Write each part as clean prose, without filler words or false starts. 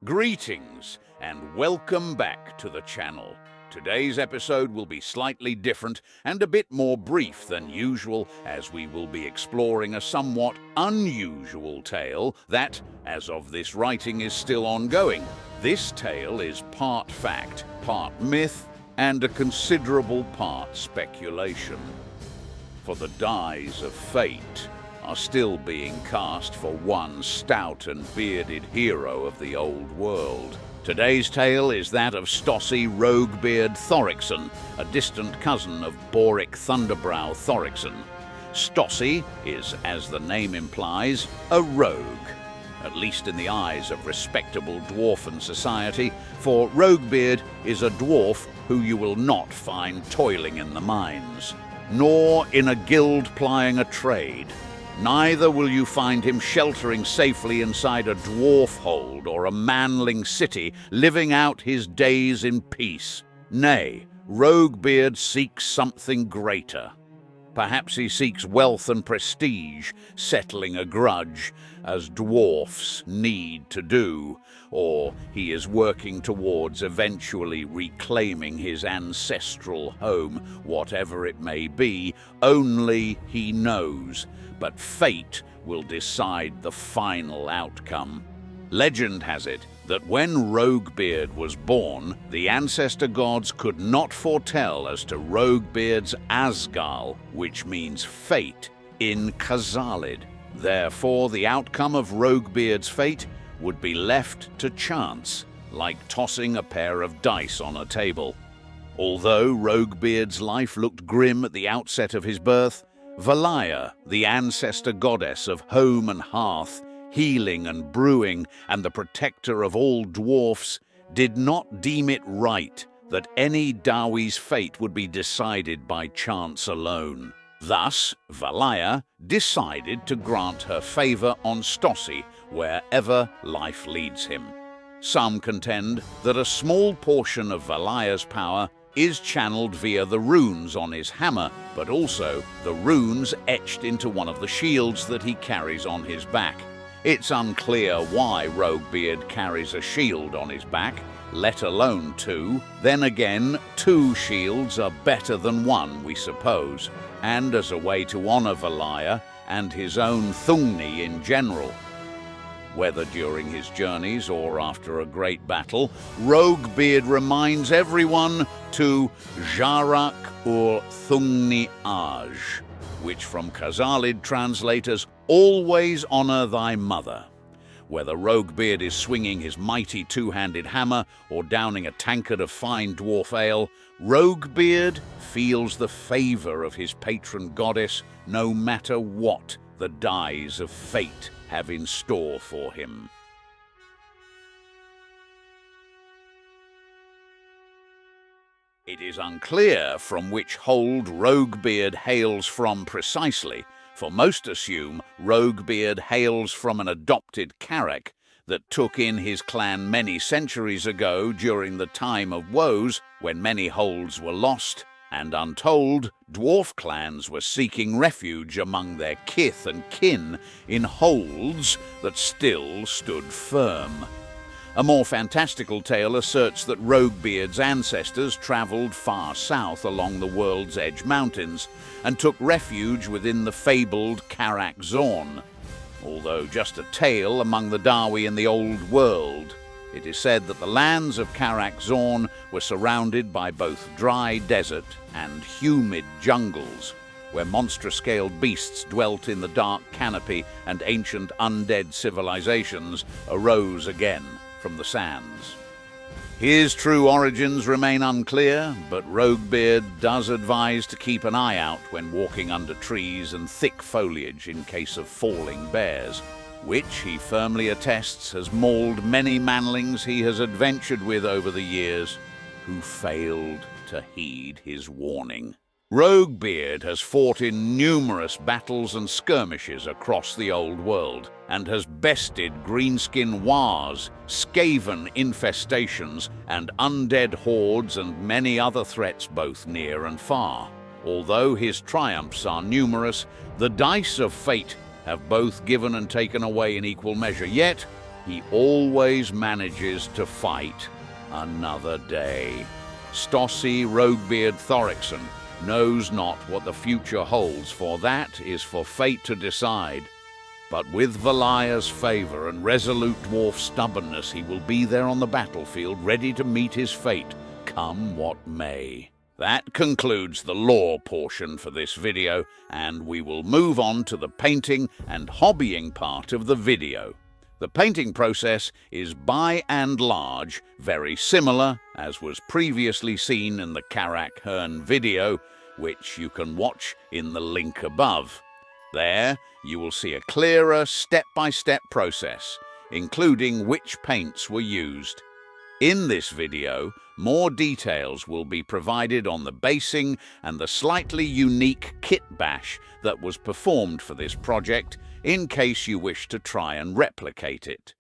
Greetings and welcome back to the channel. Today's episode will be slightly different and a bit more brief than usual, as we will be exploring a somewhat unusual tale that, as of this writing, is still ongoing. This tale is part fact, part myth, and a considerable part speculation. For the dies of fate are still being cast for one stout and bearded hero of the old world. Today's tale is that of Stossi Roguebeard Thorikson, a distant cousin of Boric Thunderbrow Thorikson. Stossi is, as the name implies, a rogue, at least in the eyes of respectable dwarfen society, for Roguebeard is a dwarf who you will not find toiling in the mines, nor in a guild plying a trade. Neither will you find him sheltering safely inside a dwarf hold or a manling city, living out his days in peace. Nay, Roguebeard seeks something greater. Perhaps he seeks wealth and prestige, settling a grudge, as dwarfs need to do, or he is working towards eventually reclaiming his ancestral home, whatever it may be. Only he knows, but fate will decide the final outcome. Legend has it that when Roguebeard was born, the ancestor gods could not foretell as to Roguebeard's Asgal, which means fate, in Khazalid. Therefore, the outcome of Roguebeard's fate would be left to chance, like tossing a pair of dice on a table. Although Roguebeard's life looked grim at the outset of his birth, Valaya, the ancestor goddess of home and hearth, healing and brewing, and the protector of all dwarfs, did not deem it right that any Dawi's fate would be decided by chance alone. Thus, Valaya decided to grant her favor on Stossi wherever life leads him. Some contend that a small portion of Valaya's power is channeled via the runes on his hammer, but also the runes etched into one of the shields that he carries on his back. It's unclear why Roguebeard carries a shield on his back, let alone two. Then again, two shields are better than one, we suppose, and as a way to honor Valaya and his own Thungni in general. Whether during his journeys or after a great battle, Roguebeard reminds everyone to Jarak ur Thungni Aj, which from Khazalid translates as always honor thy mother. Whether Roguebeard is swinging his mighty two-handed hammer or downing a tankard of fine dwarf ale, Roguebeard feels the favor of his patron goddess no matter what the dies of fate have in store for him. It is unclear from which hold Roguebeard hails from precisely, for most assume Roguebeard hails from an adopted Carrack that took in his clan many centuries ago during the time of woes when many holds were lost, and untold dwarf clans were seeking refuge among their kith and kin in holds that still stood firm. A more fantastical tale asserts that Roguebeard's ancestors travelled far south along the World's Edge Mountains and took refuge within the fabled Carrack Zorn. Although just a tale among the Dawi in the old world, it is said that the lands of Carrack Zorn were surrounded by both dry desert and humid jungles, where monstrous-scaled beasts dwelt in the dark canopy and ancient undead civilizations arose again from the sands. His true origins remain unclear, but Roguebeard does advise to keep an eye out when walking under trees and thick foliage in case of falling bears, which he firmly attests has mauled many manlings he has adventured with over the years, who failed to heed his warning. Roguebeard has fought in numerous battles and skirmishes across the old world, and has bested greenskin wars, skaven infestations, and undead hordes and many other threats both near and far. Although his triumphs are numerous, the dice of fate have both given and taken away in equal measure, yet he always manages to fight another day. Stossi Roguebeard Thorikson knows not what the future holds, for that is for fate to decide. But with Valaya's favor and resolute dwarf stubbornness, he will be there on the battlefield, ready to meet his fate, come what may. That concludes the lore portion for this video, and we will move on to the painting and hobbying part of the video. The painting process is by and large very similar, as was previously seen in the Karak Hearn video, which you can watch in the link above. There, you will see a clearer step-by-step process, including which paints were used. In this video, more details will be provided on the basing and the slightly unique kit bash that was performed for this project, in case you wish to try and replicate it.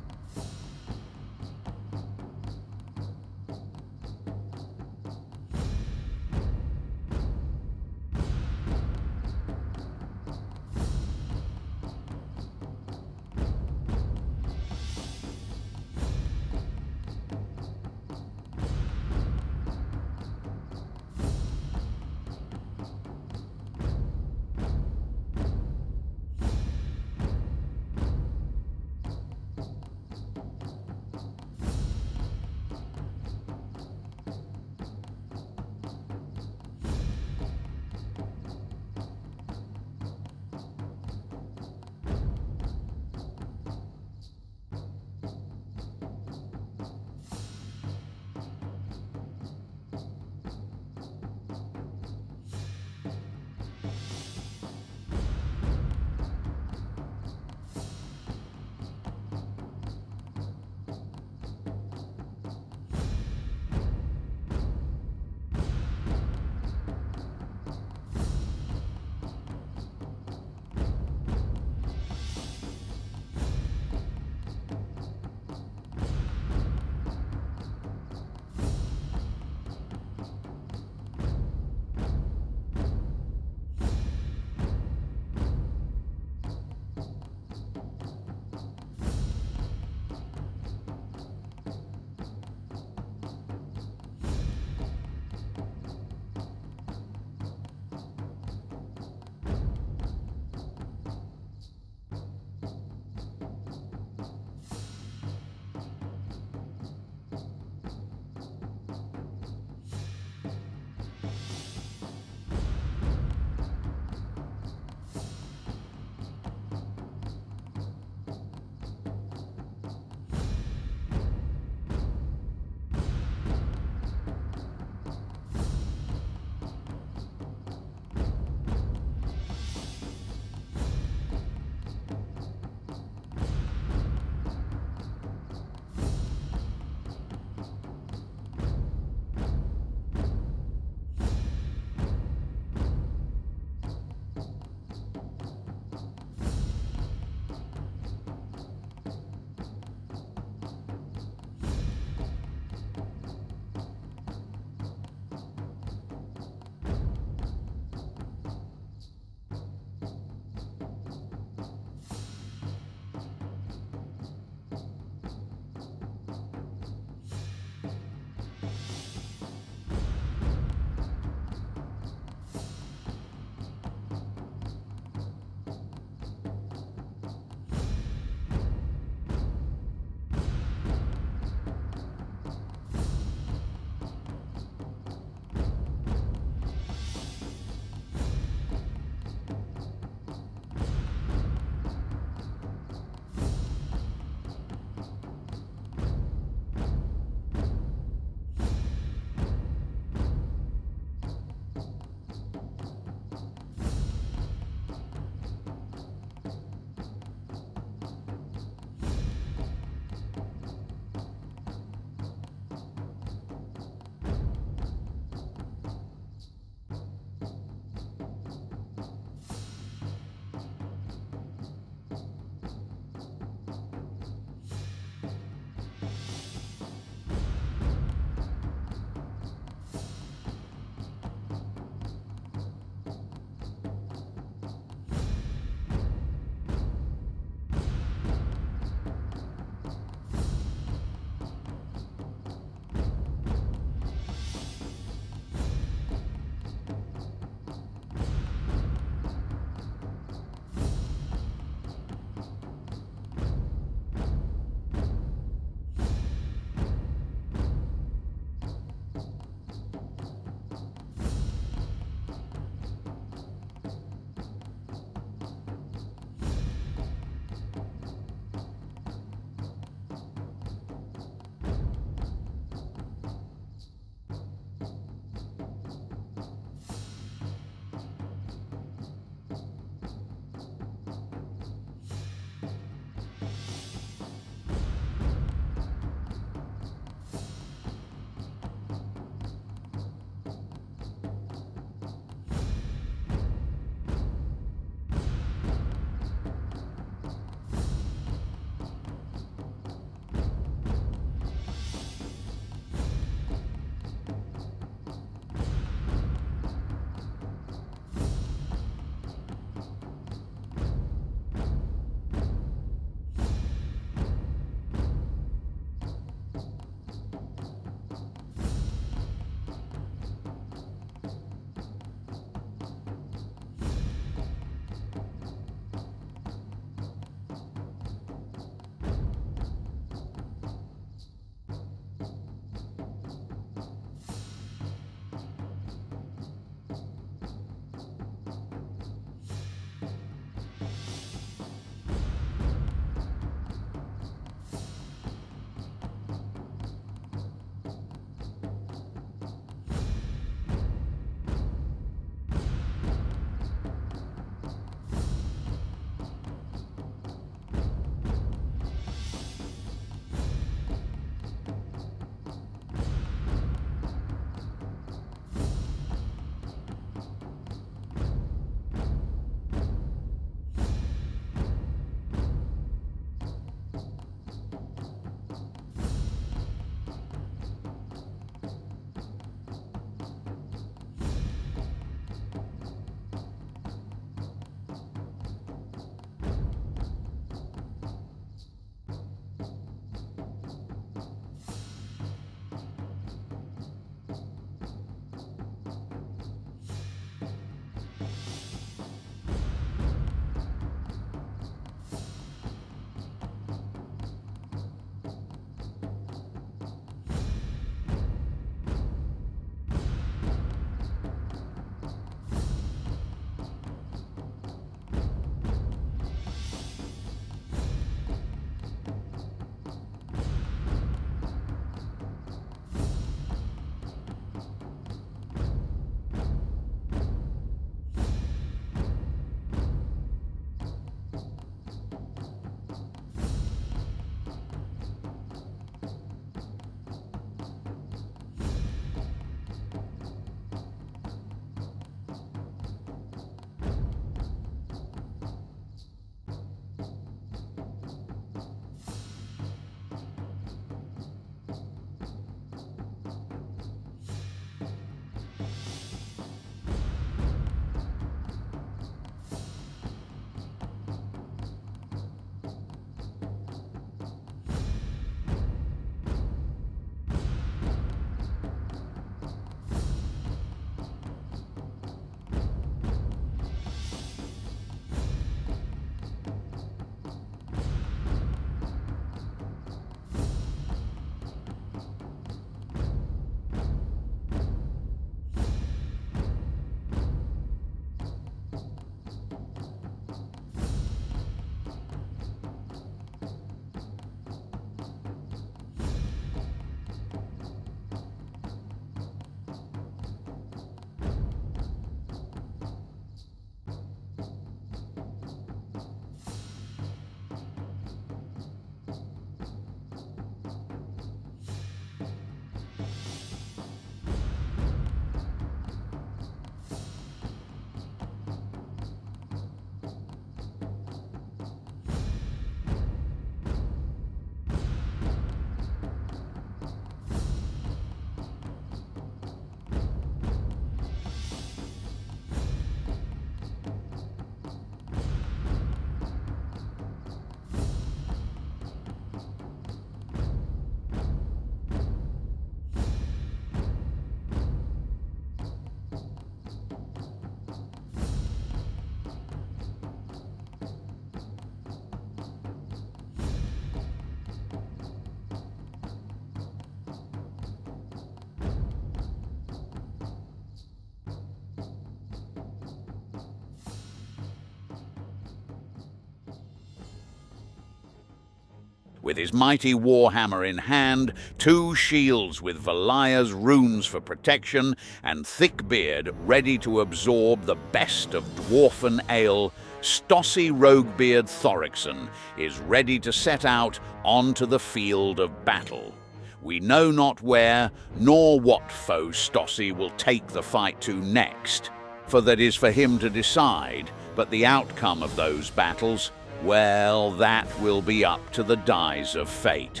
With his mighty warhammer in hand, 2 shields with Valaya's runes for protection, and thick beard ready to absorb the best of dwarfen ale, Stossi Roguebeard Thorikson is ready to set out onto the field of battle. We know not where, nor what foe Stossi will take the fight to next, for that is for him to decide, but the outcome of those battles, well, that will be up to the dice of fate.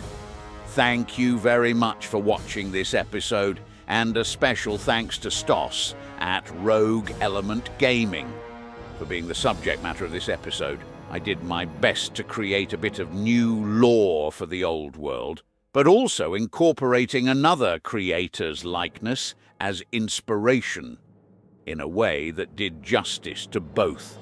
Thank you very much for watching this episode, and a special thanks to Stos at Rogue Element Gaming for being the subject matter of this episode. I did my best to create a bit of new lore for the old world, but also incorporating another creator's likeness as inspiration, in a way that did justice to both.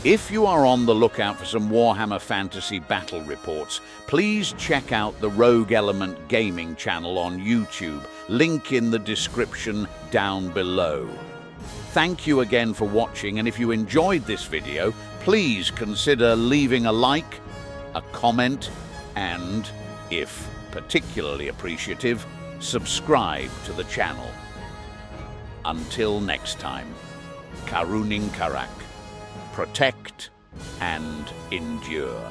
If you are on the lookout for some Warhammer Fantasy battle reports, please check out the Rogue Element Gaming channel on YouTube, link in the description down below. Thank you again for watching, and if you enjoyed this video, please consider leaving a like, a comment, and, if particularly appreciative, subscribe to the channel. Until next time, Karunin Karak. Protect and endure.